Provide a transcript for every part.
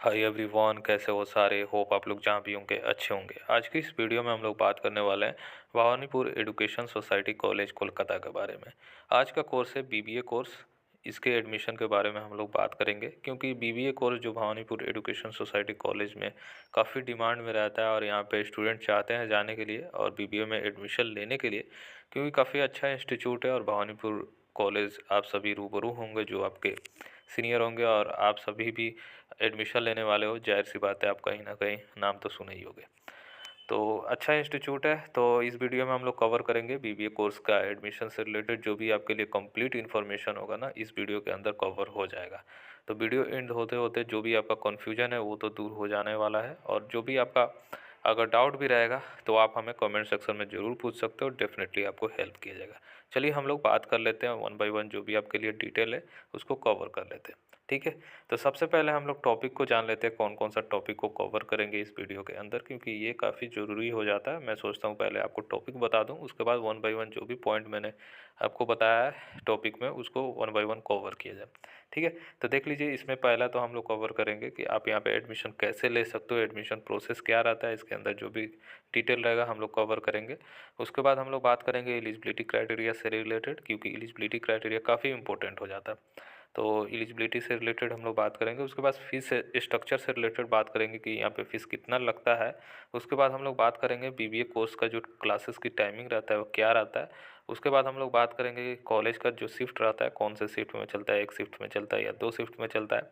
Hi everyone, कैसे हो सारे। होप आप लोग जहाँ भी होंगे अच्छे होंगे। आज की इस वीडियो में हम लोग बात करने वाले हैं Bhawanipur education society college Kolkata के बारे में। आज का कोर्स है बीबीए कोर्स। इसके एडमिशन के बारे में हम लोग बात करेंगे क्योंकि बीबीए कोर्स जो भवानीपुर एजुकेशन सोसाइटी कॉलेज में काफ़ी डिमांड में रहता है और यहाँ पे स्टूडेंट चाहते हैं जाने के लिए और बीबीए में एडमिशन लेने के लिए, क्योंकि काफ़ी अच्छा इंस्टीट्यूट है। और भवानीपुर कॉलेज आप सभी रूबरू होंगे जो आपके सीनियर होंगे और आप सभी भी एडमिशन लेने वाले हो, जाहिर सी बात है आप कहीं ना कहीं नाम तो सुने ही होंगे। तो अच्छा इंस्टीट्यूट है। तो इस वीडियो में हम लोग कवर करेंगे बीबीए कोर्स का एडमिशन से रिलेटेड जो भी आपके लिए कंप्लीट इन्फॉर्मेशन होगा ना, इस वीडियो के अंदर कवर हो जाएगा। तो वीडियो एंड होते होते जो भी आपका कन्फ्यूजन है वो तो दूर हो जाने वाला है, और जो भी आपका अगर डाउट भी रहेगा तो आप हमें कमेंट सेक्शन में ज़रूर पूछ सकते हो, डेफिनेटली आपको हेल्प किया जाएगा। चलिए हम लोग बात कर लेते हैं वन बाय वन, जो भी आपके लिए डिटेल है उसको कवर कर लेते हैं। ठीक है, तो सबसे पहले हम लोग टॉपिक को जान लेते हैं, कौन कौन सा टॉपिक को कवर करेंगे इस वीडियो के अंदर, क्योंकि ये काफ़ी ज़रूरी हो जाता है। मैं सोचता हूँ पहले आपको टॉपिक बता दूँ, उसके बाद वन बाय वन जो भी पॉइंट मैंने आपको बताया है टॉपिक में उसको वन बाय वन कवर किया जाए। ठीक है, तो देख लीजिए, इसमें पहला तो हम लोग कवर करेंगे कि आप यहाँ पे एडमिशन कैसे ले सकते हो, एडमिशन प्रोसेस क्या रहता है, इसके अंदर जो भी डिटेल रहेगा हम लोग कवर करेंगे। उसके बाद हम लोग बात करेंगे एलिजिबिलिटी क्राइटेरिया से रिलेटेड, क्योंकि एलिजिबिलिटी क्राइटेरिया काफ़ी इंपॉर्टेंट हो जाता है। तो एलिजिबिलिटी से रिलेटेड हम लोग बात करेंगे। उसके बाद फीस स्ट्रक्चर से रिलेटेड बात करेंगे कि यहाँ पे फ़ीस कितना लगता है। उसके बाद हम लोग बात करेंगे बीबीए कोर्स का जो क्लासेस की टाइमिंग रहता है वो क्या रहता है। उसके बाद हम लोग बात करेंगे कि कॉलेज का जो शिफ्ट रहता है कौन से शिफ्ट में चलता है, एक शिफ्ट में चलता है या दो शिफ्ट में चलता है।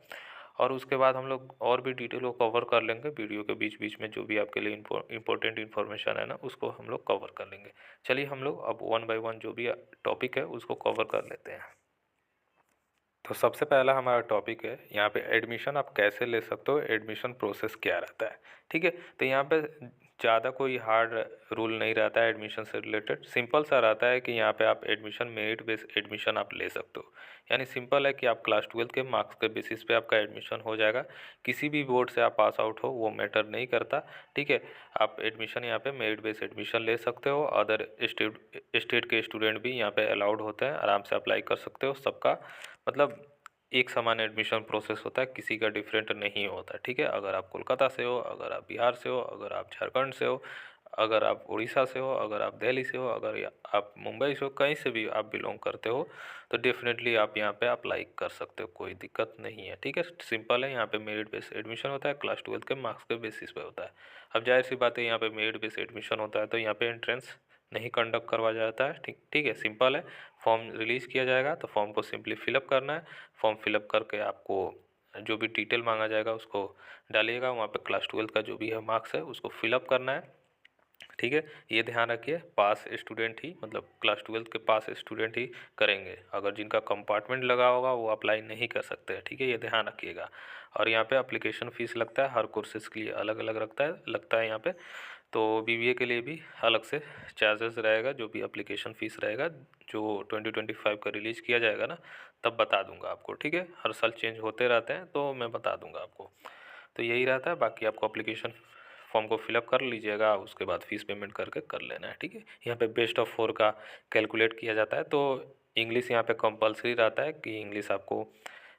और उसके बाद हम लोग और भी डिटेल को कवर कर लेंगे वीडियो के बीच बीच में, जो भी आपके लिए इंपॉर्टेंट इन्फॉर्मेशन है ना उसको हम लोग कवर कर लेंगे। चलिए हम लोग अब वन बाय वन जो भी टॉपिक है उसको कवर कर लेते हैं। तो सबसे पहला हमारा टॉपिक है यहाँ पे एडमिशन आप कैसे ले सकते हो, एडमिशन प्रोसेस क्या रहता है। ठीक है, तो यहाँ पे ज़्यादा कोई हार्ड रूल नहीं रहता है एडमिशन से रिलेटेड। सिंपल सा रहता है कि यहाँ पे आप एडमिशन मेरिट बेस एडमिशन आप ले सकते हो। यानी सिंपल है कि आप क्लास 12 के मार्क्स के बेसिस पे आपका एडमिशन हो जाएगा। किसी भी बोर्ड से आप पास आउट हो वो मैटर नहीं करता। ठीक है, आप एडमिशन यहाँ पे मेरिट बेस एडमिशन ले सकते हो। अदर स्टेट के स्टूडेंट भी यहाँ पे अलाउड होते हैं, आराम से अप्लाई कर सकते हो। सबका मतलब एक समान एडमिशन प्रोसेस होता है, किसी का डिफरेंट नहीं होता। ठीक है, अगर आप कोलकाता से हो, अगर आप बिहार से हो, अगर आप झारखंड से हो, अगर आप उड़ीसा से हो, अगर आप दिल्ली से हो, अगर आप मुंबई से हो, कहीं से भी आप बिलोंग करते हो तो डेफिनेटली आप यहाँ पे अप्लाई कर सकते हो, कोई दिक्कत नहीं है। ठीक है, सिंपल है। यहाँ पे मेरिट बेस एडमिशन होता है, क्लास 12 के मार्क्स के बेसिस पे होता है। अब जाहिर सी बात है, यहाँ पे मेरिट बेस एडमिशन होता है तो यहाँ पे एंट्रेंस नहीं कंडक्ट करवाया जाता है। ठीक ठीक है, सिंपल है। फॉर्म रिलीज़ किया जाएगा तो फॉर्म को सिंपली फिलअप करना है। फॉर्म फिलअप करके आपको जो भी डिटेल मांगा जाएगा उसको डालिएगा। वहाँ पे क्लास 12 का जो भी है मार्क्स है उसको फिलअप करना है। ठीक है, ये ध्यान रखिए, पास स्टूडेंट ही, मतलब क्लास 12 के पास स्टूडेंट ही करेंगे। अगर जिनका कंपार्टमेंट लगा होगा वो अप्लाई नहीं कर सकते हैं। ठीक है, ये ध्यान रखिएगा। और यहाँ पे एप्लीकेशन फ़ीस लगता है, हर कोर्सेज़ के लिए अलग अलग लगता है यहाँ पे। तो बीबीए के लिए भी अलग से चार्जेस रहेगा, जो भी एप्लीकेशन फ़ीस रहेगा जो 2025 का रिलीज़ किया जाएगा ना, तब बता दूंगा आपको। ठीक है, हर साल चेंज होते रहते हैं तो मैं बता दूंगा आपको। तो यही रहता है। बाकी आपको एप्लीकेशन फॉर्म को फिलअप कर लीजिएगा, उसके बाद फ़ीस पेमेंट करके कर लेना है। ठीक है, यहाँ पे बेस्ट ऑफ 4 का कैलकुलेट किया जाता है। तो इंग्लिश यहाँ पे कंपलसरी रहता है कि इंग्लिश आपको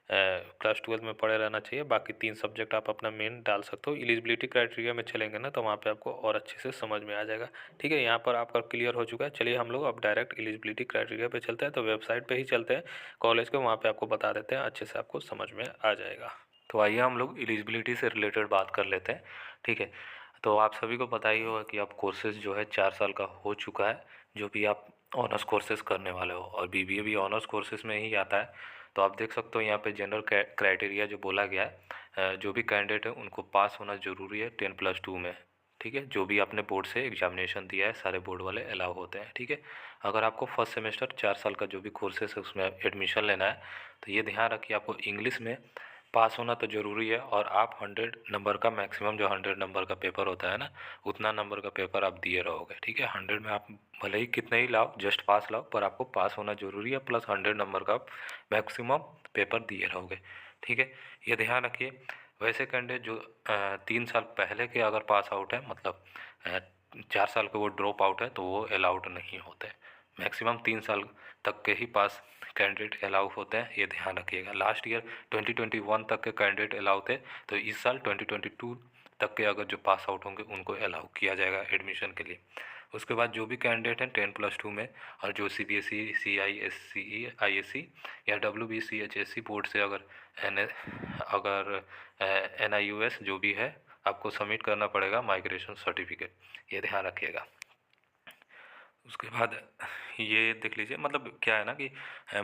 क्लास 12 में पढ़े रहना चाहिए। बाकी 3 सब्जेक्ट आप अपना मेन डाल सकते हो। एलिजिबिलिटी क्राइटेरिया में चलेंगे ना तो वहाँ पे आपको और अच्छे से समझ में आ जाएगा। ठीक है, यहाँ पर आपका क्लियर हो चुका है। चलिए हम लोग अब डायरेक्ट एलिजिबिलिटी क्राइटेरिया पे चलते हैं। तो वेबसाइट पे ही चलते हैं कॉलेज के, वहाँ पे आपको बता देते हैं, अच्छे से आपको समझ में आ जाएगा। तो आइए हम लोग एलिजिबिलिटी से रिलेटेड बात कर लेते हैं। ठीक है, तो आप सभी को पता ही होगा कि आप कोर्सेज़ जो है 4 साल का हो चुका है, जो भी आप ऑनर्स कोर्सेज़ करने वाले हो, और बीबीए भी ऑनर्स कोर्सेज़ में ही आता है। तो आप देख सकते हो यहाँ पे जनरल क्राइटेरिया जो बोला गया है, जो भी कैंडिडेट है उनको पास होना ज़रूरी है 10+2 में। ठीक है, जो भी आपने बोर्ड से एग्जामिनेशन दिया है सारे बोर्ड वाले अलाउ होते हैं। ठीक है, अगर आपको फर्स्ट सेमेस्टर 4 साल का जो भी कोर्सेस है उसमें एडमिशन लेना है तो ये ध्यान रखिए, आपको इंग्लिश में पास होना तो ज़रूरी है। और आप 100 नंबर का मैक्सिमम जो 100 नंबर का पेपर होता है ना, उतना नंबर का पेपर आप दिए रहोगे। ठीक है, 100 में आप भले ही कितने ही लाओ, जस्ट पास लाओ, पर आपको पास होना ज़रूरी है, प्लस 100 नंबर का आप मैक्सिमम पेपर दिए रहोगे। ठीक है, ये ध्यान रखिए। वैसे कैंडिडेट जो 3 साल पहले के अगर पास आउट है, मतलब 4 साल के वो ड्रॉप आउट है, तो वो अलाउड नहीं होते। मैक्सिमम 3 साल तक के ही पास कैंडिडेट अलाउ होते हैं, ये ध्यान रखिएगा। लास्ट ईयर 2021 तक के कैंडिडेट अलाउ थे, तो इस साल 2022 तक के अगर जो पास आउट होंगे उनको अलाउ किया जाएगा एडमिशन के लिए। उसके बाद जो भी कैंडिडेट हैं 10+2 में और जो CBSE, CISCE, ISC या WBCHSC बोर्ड से अगर NIUS जो भी है, आपको सबमिट करना पड़ेगा माइग्रेशन सर्टिफिकेट, ये ध्यान रखिएगा। उसके बाद ये देख लीजिए, मतलब क्या है ना कि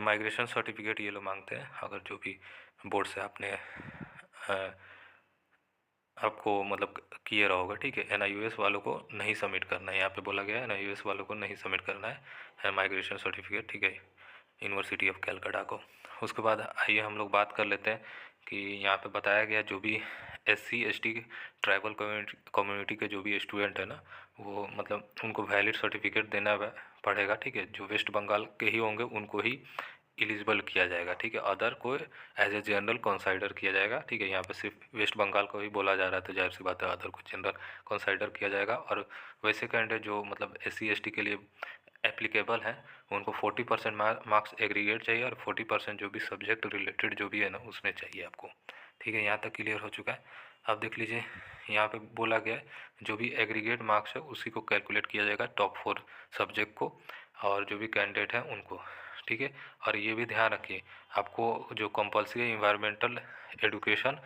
माइग्रेशन सर्टिफिकेट ये लोग मांगते हैं अगर जो भी बोर्ड से आपने आपको मतलब किए रहोगे, ठीक है। NIUS वालों को नहीं सबमिट करना है, यहाँ पे बोला गया है NIUS वालों को नहीं सबमिट करना है माइग्रेशन सर्टिफिकेट, ठीक है, यूनिवर्सिटी ऑफ कैलकाटा को। उसके बाद आइए हम लोग बात कर लेते हैं कि यहाँ पे बताया गया जो भी SC ST ट्राइबल कम्युनिटी के जो भी स्टूडेंट है ना, वो मतलब उनको वैलिड सर्टिफिकेट देना पड़ेगा, ठीक है। जो वेस्ट बंगाल के ही होंगे उनको ही एलिजिबल किया जाएगा, ठीक है। अदर को एज ए जनरल कंसाइडर किया जाएगा, ठीक है। यहाँ पे सिर्फ वेस्ट बंगाल को ही बोला जा रहा है, तो जाहिर सी बात है अदर को जनरल कंसाइडर किया जाएगा। और वैसे कैंडिडेट जो मतलब SC ST के लिए एप्लीकेबल हैं उनको 40% मार्क्स एग्रीगेट चाहिए और 40% जो भी सब्जेक्ट रिलेटेड जो भी है ना उसमें चाहिए आपको, ठीक है। यहाँ तक क्लियर हो चुका है। अब देख लीजिए यहाँ पे बोला गया है जो भी एग्रीगेट मार्क्स है उसी को कैलकुलेट किया जाएगा टॉप 4 सब्जेक्ट को और जो भी कैंडिडेट हैं उनको, ठीक है। और ये भी ध्यान रखिए आपको जो कंपलसरी इन्वायरमेंटल एडुकेशन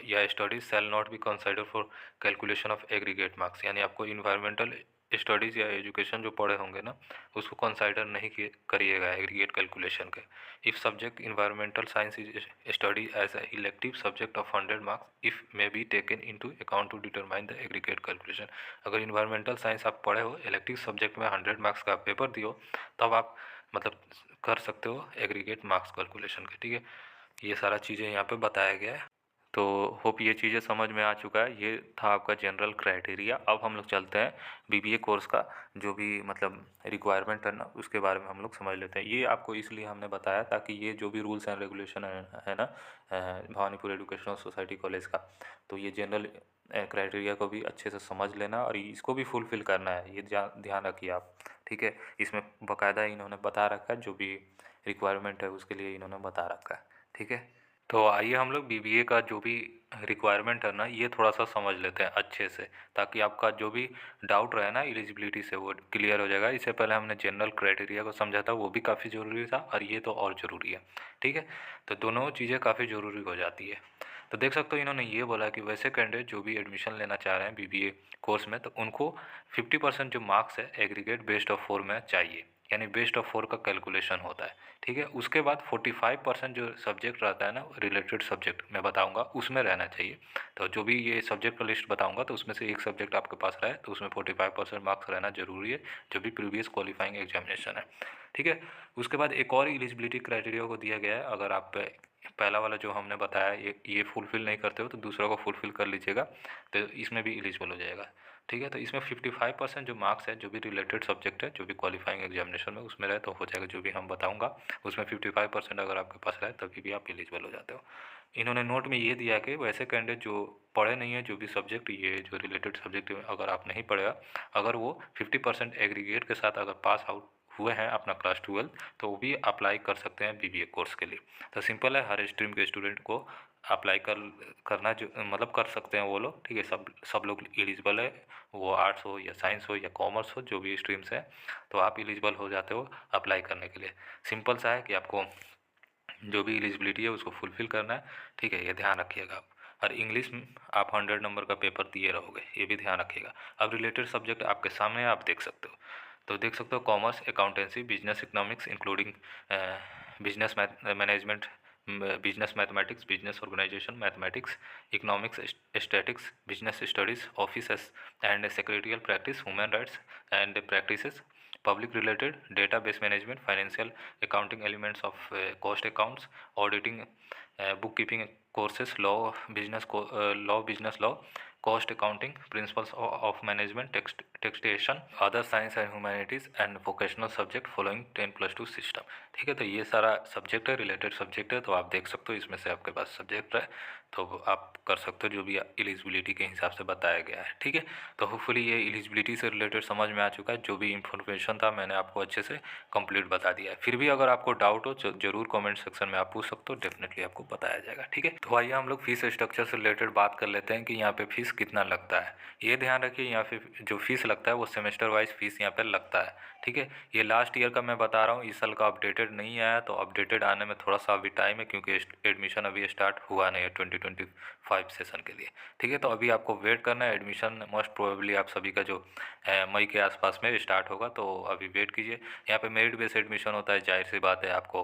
या studies shall not be consider for calculation of aggregate marks, यानी आपको इन्वायरमेंटल स्टडीज़ या एजुकेशन जो पढ़े होंगे ना उसको कंसाइडर नहीं करिएगा एग्रीगेट कैलकुलेशन के। If subject environmental science is study as a elective subject of 100 marks if may be taken into account to determine the aggregate calculation. अगर इन्वायरमेंटल साइंस आप पढ़े हो, इलेक्टिव सब्जेक्ट में 100 मार्क्स का paper दियो, तब आप मतलब कर सकते हो एग्रीगेट मार्क्स कैलकुलेशन के, ठीक है। ये सारा चीज़ें यहाँ पे बताया गया है। तो होप ये चीज़ें समझ में आ चुका है। ये था आपका जनरल क्राइटेरिया। अब हम लोग चलते हैं BBA कोर्स का जो भी मतलब रिक्वायरमेंट है ना उसके बारे में हम लोग समझ लेते हैं। ये आपको इसलिए हमने बताया ताकि ये जो भी रूल्स एंड रेगुलेशन है ना भवानीपुर एजुकेशनल सोसाइटी कॉलेज का, तो ये जनरल क्राइटेरिया को भी अच्छे से समझ लेना और इसको भी फुलफ़िल करना है, ये ध्यान रखिए आप, ठीक है। इसमें बाकायदा इन्होंने बता रखा है जो भी रिक्वायरमेंट है उसके लिए इन्होंने बता रखा है, ठीक है। तो आइए हम लोग BBA का जो भी रिक्वायरमेंट है ना ये थोड़ा सा समझ लेते हैं अच्छे से, ताकि आपका जो भी डाउट रहे ना एलिजिबिलिटी से वो क्लियर हो जाएगा। इससे पहले हमने जनरल क्राइटेरिया को समझा था, वो भी काफ़ी ज़रूरी था और ये तो और ज़रूरी है, ठीक है। तो दोनों चीज़ें काफ़ी ज़रूरी हो जाती है। तो देख सकते हो इन्होंने ये बोला कि वैसे कैंडिडेट जो भी एडमिशन लेना चाह रहे हैं BBA कोर्स में, तो उनको 50% जो मार्क्स है एग्रीगेट बेस्ट ऑफ 4 में चाहिए, यानी बेस्ट ऑफ 4 का कैलकुलेशन होता है, ठीक है। उसके बाद 45% जो सब्जेक्ट रहता है ना रिलेटेड सब्जेक्ट मैं बताऊंगा उसमें रहना चाहिए। तो जो भी ये सब्जेक्ट का लिस्ट बताऊंगा तो उसमें से एक सब्जेक्ट आपके पास रहे तो उसमें 45% मार्क्स रहना जरूरी है, जो भी प्रीवियस क्वालिफाइंग एग्जामिनेशन है, ठीक है। उसके बाद एक और एलिजिबिलिटी क्राइटेरिया को दिया गया है, अगर आप पहला वाला जो हमने बताया ये फुलफ़िल नहीं करते हो तो दूसरा को फुलफ़िल कर लीजिएगा, तो इसमें भी एलिजिबल हो जाएगा, ठीक है। तो इसमें 55% जो मार्क्स है जो भी रिलेटेड सब्जेक्ट है जो भी क्वालिफाइंग एग्जामिनेशन में उसमें रहे तो हो जाएगा, जो भी हम बताऊंगा उसमें 55% अगर आपके पास रहे तभी भी आप एलिजिबल हो जाते हो। इन्होंने नोट में ये दिया कि वैसे कैंडिडेट जो पढ़े नहीं है जो भी सब्जेक्ट ये जो रिलेटेड सब्जेक्ट अगर आप नहीं पढ़ेगा, अगर वो 50% एग्रीगेट के साथ अगर पास आउट हुए हैं अपना क्लास 12 तो वो भी अप्लाई कर सकते हैं BBA कोर्स के लिए। तो सिंपल है, हर स्ट्रीम के स्टूडेंट को अप्लाई करना जो मतलब कर सकते हैं वो लोग, ठीक है। सब लोग एलिजिबल है, वो आर्ट्स हो या साइंस हो या कॉमर्स हो जो भी स्ट्रीम्स है, तो आप एलिजिबल हो जाते हो अप्लाई करने के लिए। सिंपल सा है कि आपको जो भी एलिजिबिलिटी है उसको फुलफ़िल करना है, ठीक है, ये ध्यान रखिएगा आप। और इंग्लिश में आप 100 नंबर का पेपर दिए रहोगे, ये भी ध्यान रखिएगा। अब रिलेटेड सब्जेक्ट आपके सामने आप देख सकते हो, तो देख सकते हो commerce, accountancy, business economics including business management, business mathematics, business organisation mathematics, economics statics, business studies, office and secretarial practice, human rights and practices, public related, database management, financial accounting elements of cost accounts, auditing, bookkeeping courses, law, business law, cost accounting, principles of management, taxation, other science and humanities and vocational subject following 10+2 system. ठीक है, तो ये सारा subject है, related subject है, तो आप देख सकते हो इसमें से आपके पास सब्जेक्ट है तो आप कर सकते हो जो भी एलिजिबिलिटी के हिसाब से बताया गया है। ठीक है, तो होपफुली ये एलिजिबिलिटी से रिलेटेड समझ में आ चुका है। जो भी इन्फॉर्मेशन था मैंने आपको अच्छे से कंप्लीट बता दिया है। फिर भी अगर आपको डाउट हो जरूर कमेंट सेक्शन में आप पूछ सकते हो, डेफिनेटली आपको बताया जाएगा। ठीक है, तो आइए हम लोग फीस स्ट्रक्चर से रिलेटेड बात कर लेते हैं कि यहाँ पे फीस कितना लगता है। ये ध्यान रखिए, यहाँ पे जो फीस लगता है वो सेमेस्टर वाइज फीस यहाँ पे लगता है। ठीक है, ये लास्ट ईयर का मैं बता रहा हूँ, इस साल का अपडेटेड नहीं आया, तो अपडेटेड आने में थोड़ा सा अभी टाइम है क्योंकि एडमिशन अभी स्टार्ट हुआ नहीं है 2025 सेशन के लिए। ठीक है, तो अभी आपको वेट करना है। एडमिशन मोस्ट प्रोबेबली आप सभी का जो मई के आसपास में स्टार्ट होगा, तो अभी वेट कीजिए। यहाँ पे मेरिट बेस एडमिशन होता है, जाहिर सी बात है आपको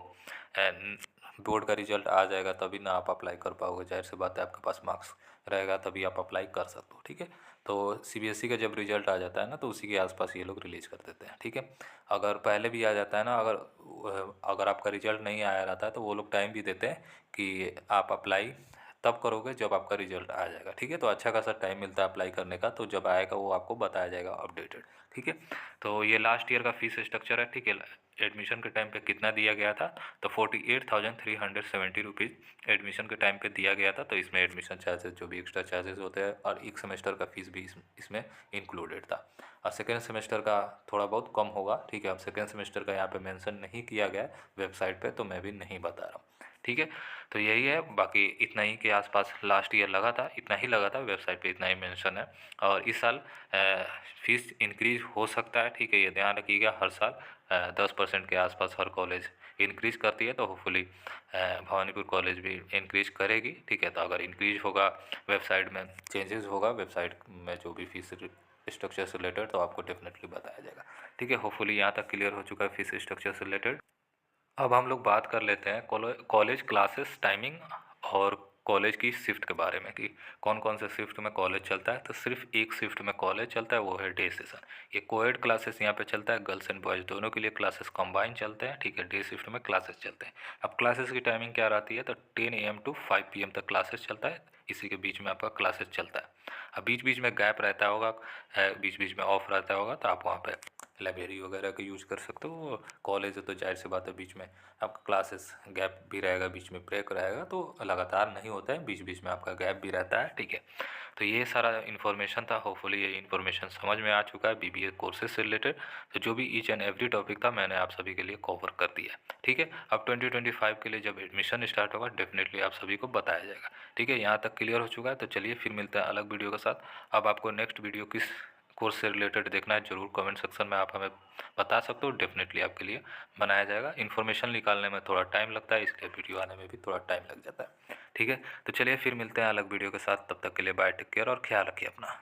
बोर्ड का रिजल्ट आ जाएगा तभी ना आप अप्लाई कर पाओगे, जाहिर सी बात है आपके पास मार्क्स रहेगा तभी आप अप्लाई कर सकते हो। ठीक है, तो सीबीएसई का जब रिजल्ट आ जाता है ना तो उसी के आसपास ये लोग रिलीज़ कर देते हैं। ठीक है, अगर पहले भी आ जाता है ना, अगर आपका रिजल्ट नहीं आया रहता है तो वो लोग टाइम भी देते हैं कि आप अप्लाई तब करोगे जब आपका रिजल्ट आ जाएगा। ठीक है, तो अच्छा खासा टाइम मिलता है अप्लाई करने का, तो जब आएगा वो आपको बताया जाएगा अपडेटेड। ठीक है, तो ये लास्ट ईयर का फीस स्ट्रक्चर है। ठीक है, एडमिशन के टाइम पे कितना दिया गया था, तो 48,370 रुपीज़ एडमिशन के टाइम पे दिया गया था। तो इसमें एडमिशन चार्जेस जो भी एक्स्ट्रा चार्जेस होते हैं और एक सेमेस्टर का फीस भी इसमें इंक्लूडेड था। और सेकेंड सेमेस्टर का थोड़ा बहुत कम होगा। ठीक है, अब सेकेंड सेमेस्टर का यहाँ पे मेंशन नहीं किया गया वेबसाइट पे, तो मैं भी नहीं बता रहा हूँ। ठीक है, तो यही है, बाकी इतना ही के आसपास लास्ट ईयर लगा था, इतना ही लगा था, वेबसाइट पे इतना ही मेंशन है। और इस साल फीस इंक्रीज हो सकता है। ठीक है, ये ध्यान रखिएगा, हर साल 10% के आसपास हर कॉलेज इंक्रीज करती है, तो होपफुली भवानीपुर कॉलेज भी इंक्रीज करेगी। ठीक है, तो अगर इंक्रीज होगा, वेबसाइट में चेंजेस होगा, वेबसाइट में जो भी फीस स्ट्रक्चर से रिलेटेड, तो आपको डेफिनेटली बताया जाएगा। ठीक है, होपफुली यहाँ तक क्लियर हो चुका है फीस स्ट्रक्चर से रिलेटेड। अब हम लोग बात कर लेते हैं कॉलेज क्लासेस टाइमिंग और कॉलेज की शिफ्ट के बारे में कि कौन कौन से शिफ्ट में कॉलेज चलता है। तो सिर्फ एक शिफ्ट में कॉलेज चलता है, वो है डे सेशन। ये कोएड क्लासेस यहाँ पे चलता है, गर्ल्स एंड बॉयज़ दोनों के लिए क्लासेस कंबाइन चलते हैं। ठीक है, डे शिफ्ट में क्लासेस चलते हैं। अब क्लासेस की टाइमिंग क्या रहती है, तो 10 AM to 5 PM तक क्लासेस चलता है, इसी के बीच में आपका क्लासेस चलता है। अब बीच बीच में गैप रहता होगा, बीच बीच में ऑफ रहता होगा, तो आप वहाँ पे लाइब्रेरी वगैरह का यूज़ कर सकते हो। कॉलेज है तो जाहिर सी बात है बीच में आपका क्लासेस गैप भी रहेगा, बीच में ब्रेक रहेगा, तो लगातार नहीं होता है, बीच बीच में आपका गैप भी रहता है। ठीक है, तो ये सारा इन्फॉर्मेशन था। होपफुली ये इन्फॉर्मेशन समझ में आ चुका है बीबीए कोर्सेज से रिलेटेड। तो जो भी ईच एंड एवरी टॉपिक था मैंने आप सभी के लिए कवर कर दिया है। ठीक है, अब 2025 के लिए जब एडमिशन स्टार्ट होगा डेफिनेटली आप सभी को बताया जाएगा। ठीक है, यहाँ तक क्लियर हो चुका है, तो चलिए फिर मिलते हैं अलग वीडियो के साथ। अब आपको नेक्स्ट वीडियो किस कोर्स से रिलेटेड देखना है ज़रूर कमेंट सेक्शन में आप हमें बता सकते हो, डेफिनेटली आपके लिए बनाया जाएगा। इन्फॉर्मेशन निकालने में थोड़ा टाइम लगता है, इसलिए वीडियो आने में भी थोड़ा टाइम लग जाता है। ठीक है, तो चलिए फिर मिलते हैं अलग वीडियो के साथ, तब तक के लिए बाय, टेक केयर और ख्याल रखिए अपना।